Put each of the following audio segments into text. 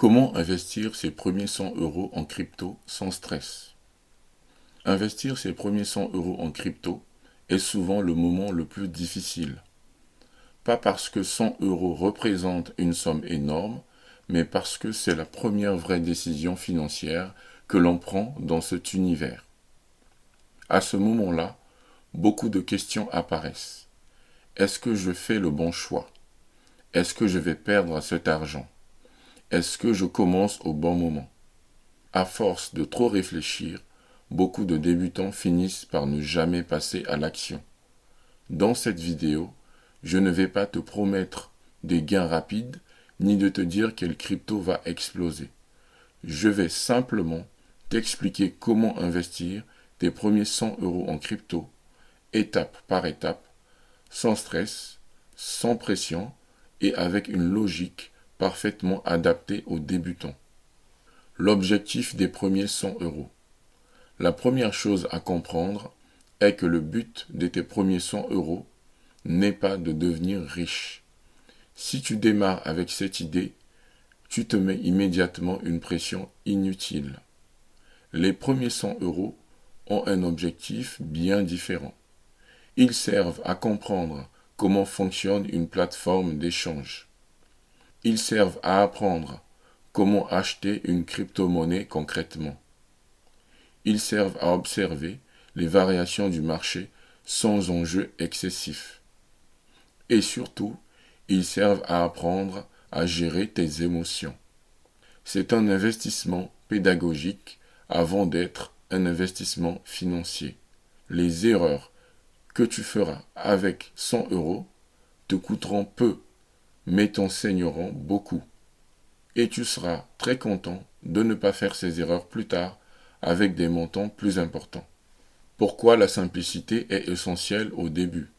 Comment investir ses premiers 100 euros en crypto sans stress? Investir ses premiers 100 euros en crypto est souvent le moment le plus difficile. Pas parce que 100 euros représente une somme énorme, mais parce que c'est la première vraie décision financière que l'on prend dans cet univers. À ce moment-là, beaucoup de questions apparaissent. Est-ce que je fais le bon choix? Est-ce que je vais perdre cet argent? Est-ce que je commence au bon moment? À force de trop réfléchir, beaucoup de débutants finissent par ne jamais passer à l'action. Dans cette vidéo, je ne vais pas te promettre des gains rapides, ni de te dire quelle crypto va exploser. Je vais simplement t'expliquer comment investir tes premiers 100 euros en crypto, étape par étape, sans stress, sans pression et avec une logique parfaitement adaptée aux débutants. L'objectif des premiers 100 euros. La première chose à comprendre est que le but de tes premiers 100 euros n'est pas de devenir riche. Si tu démarres avec cette idée, tu te mets immédiatement une pression inutile. Les premiers 100 euros ont un objectif bien différent. Ils servent à comprendre comment fonctionne une plateforme d'échange. Ils servent à apprendre comment acheter une crypto-monnaie concrètement. Ils servent à observer les variations du marché sans enjeu excessif. Et surtout, ils servent à apprendre à gérer tes émotions. C'est un investissement pédagogique avant d'être un investissement financier. Les erreurs que tu feras avec 100 euros te coûteront peu, mais t'enseigneront beaucoup. Et tu seras très content de ne pas faire ces erreurs plus tard avec des montants plus importants. Pourquoi la simplicité est essentielle au début?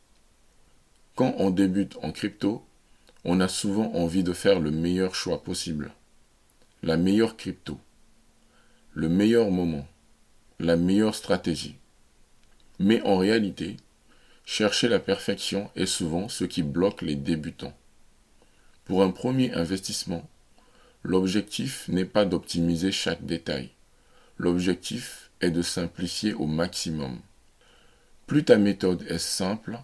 Quand on débute en crypto, on a souvent envie de faire le meilleur choix possible. La meilleure crypto, le meilleur moment, la meilleure stratégie. Mais en réalité, chercher la perfection est souvent ce qui bloque les débutants. Pour un premier investissement, l'objectif n'est pas d'optimiser chaque détail. L'objectif est de simplifier au maximum. Plus ta méthode est simple,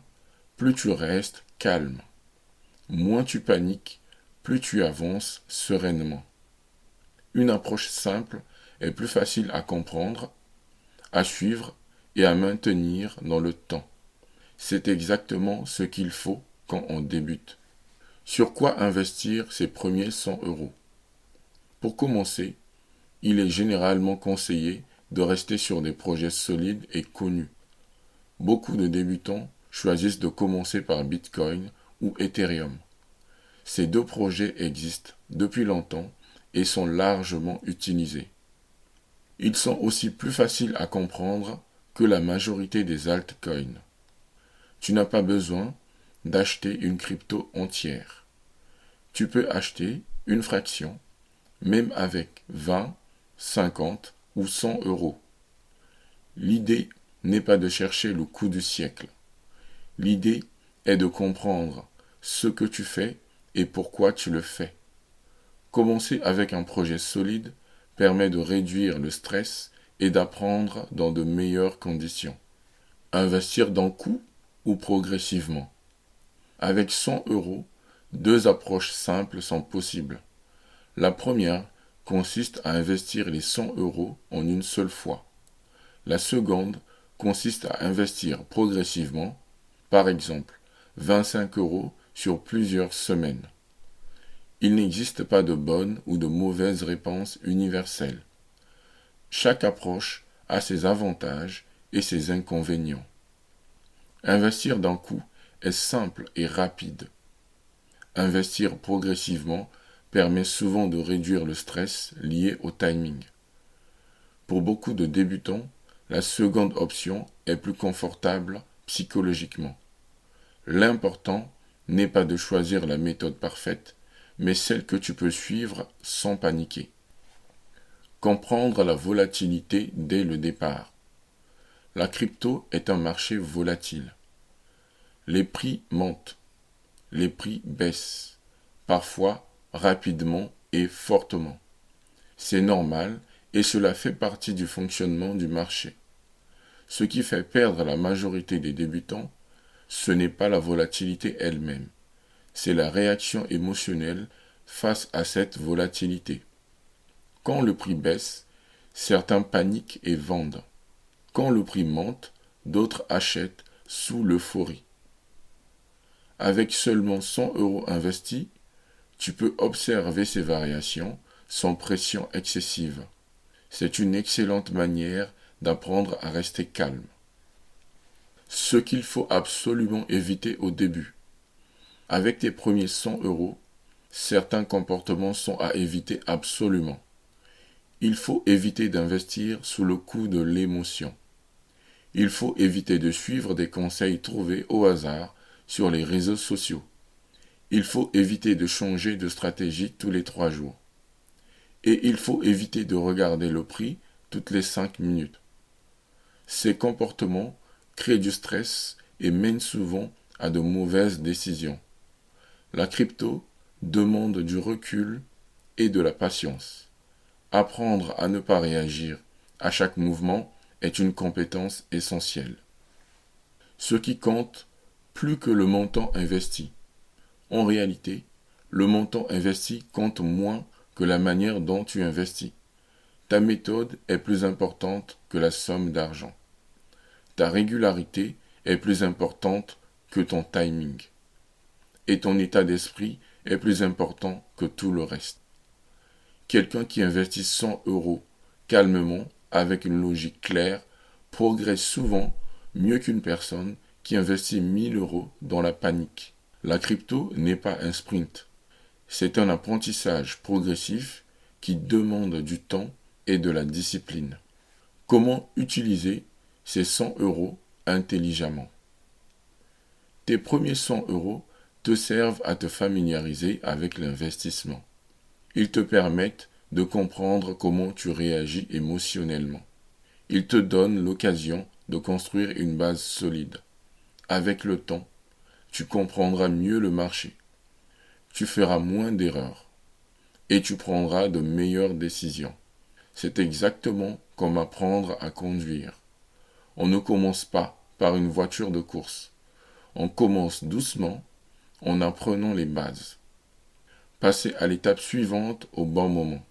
plus tu restes calme. Moins tu paniques, plus tu avances sereinement. Une approche simple est plus facile à comprendre, à suivre et à maintenir dans le temps. C'est exactement ce qu'il faut quand on débute. Sur quoi investir ses premiers 100 euros? Pour commencer, il est généralement conseillé de rester sur des projets solides et connus. Beaucoup de débutants choisissent de commencer par Bitcoin ou Ethereum. Ces deux projets existent depuis longtemps et sont largement utilisés. Ils sont aussi plus faciles à comprendre que la majorité des altcoins. Tu n'as pas besoin d'acheter une crypto entière. Tu peux acheter une fraction, même avec 20, 50 ou 100 euros. L'idée n'est pas de chercher le coup du siècle. L'idée est de comprendre ce que tu fais et pourquoi tu le fais. Commencer avec un projet solide permet de réduire le stress et d'apprendre dans de meilleures conditions. Investir d'un coup ou progressivement. Avec 100 euros, deux approches simples sont possibles. La première consiste à investir les 100 euros en une seule fois. La seconde consiste à investir progressivement, par exemple 25 euros sur plusieurs semaines. Il n'existe pas de bonne ou de mauvaise réponse universelle. Chaque approche a ses avantages et ses inconvénients. Investir d'un coup est simple et rapide. Investir progressivement permet souvent de réduire le stress lié au timing. Pour beaucoup de débutants, la seconde option est plus confortable psychologiquement. L'important n'est pas de choisir la méthode parfaite, mais celle que tu peux suivre sans paniquer. Comprendre la volatilité dès le départ. La crypto est un marché volatile. Les prix montent, les prix baissent, parfois rapidement et fortement. C'est normal et cela fait partie du fonctionnement du marché. Ce qui fait perdre la majorité des débutants, ce n'est pas la volatilité elle-même, c'est la réaction émotionnelle face à cette volatilité. Quand le prix baisse, certains paniquent et vendent. Quand le prix monte, d'autres achètent sous l'euphorie. Avec seulement 100 € investis, tu peux observer ces variations sans pression excessive. C'est une excellente manière d'apprendre à rester calme. Ce qu'il faut absolument éviter au début. Avec tes premiers 100 €, certains comportements sont à éviter absolument. Il faut éviter d'investir sous le coup de l'émotion. Il faut éviter de suivre des conseils trouvés au hasard sur les réseaux sociaux. Il faut éviter de changer de stratégie tous les 3 jours. Et il faut éviter de regarder le prix toutes les 5 minutes. Ces comportements créent du stress et mènent souvent à de mauvaises décisions. La crypto demande du recul et de la patience. Apprendre à ne pas réagir à chaque mouvement est une compétence essentielle. Ce qui compte, plus que le montant investi. En réalité, le montant investi compte moins que la manière dont tu investis. Ta méthode est plus importante que la somme d'argent. Ta régularité est plus importante que ton timing. Et ton état d'esprit est plus important que tout le reste. Quelqu'un qui investit 100 € calmement, avec une logique claire, progresse souvent mieux qu'une personne qui investit 1000 € dans la panique. La crypto n'est pas un sprint. C'est un apprentissage progressif qui demande du temps et de la discipline. Comment utiliser ces 100 € intelligemment? Tes premiers 100 € te servent à te familiariser avec l'investissement. Ils te permettent de comprendre comment tu réagis émotionnellement. Ils te donnent l'occasion de construire une base solide. Avec le temps, tu comprendras mieux le marché. Tu feras moins d'erreurs et tu prendras de meilleures décisions. C'est exactement comme apprendre à conduire. On ne commence pas par une voiture de course. On commence doucement en apprenant les bases. Passer à l'étape suivante au bon moment.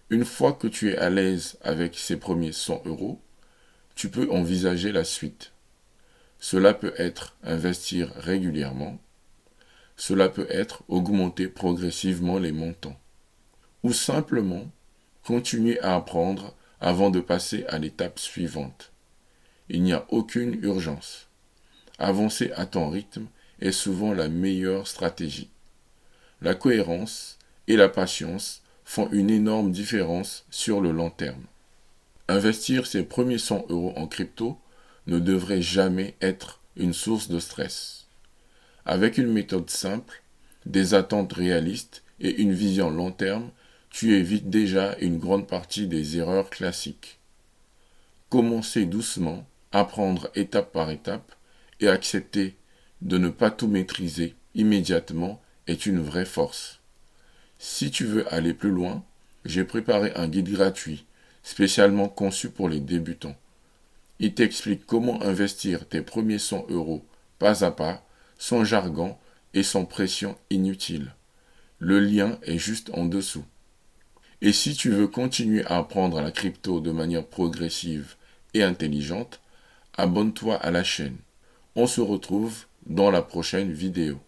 Une fois que tu es à l'aise avec ces premiers 100 €, tu peux envisager la suite. Cela peut être investir régulièrement. Cela peut être augmenter progressivement les montants. Ou simplement continuer à apprendre avant de passer à l'étape suivante. Il n'y a aucune urgence. Avancer à ton rythme est souvent la meilleure stratégie. La cohérence et la patience font une énorme différence sur le long terme. Investir ses premiers 100 € en crypto ne devrait jamais être une source de stress. Avec une méthode simple, des attentes réalistes et une vision long terme, tu évites déjà une grande partie des erreurs classiques. Commencer doucement, apprendre étape par étape et accepter de ne pas tout maîtriser immédiatement est une vraie force. Si tu veux aller plus loin, j'ai préparé un guide gratuit, spécialement conçu pour les débutants. Il t'explique comment investir tes premiers 100 € pas à pas, sans jargon et sans pression inutile. Le lien est juste en dessous. Et si tu veux continuer à apprendre la crypto de manière progressive et intelligente, abonne-toi à la chaîne. On se retrouve dans la prochaine vidéo.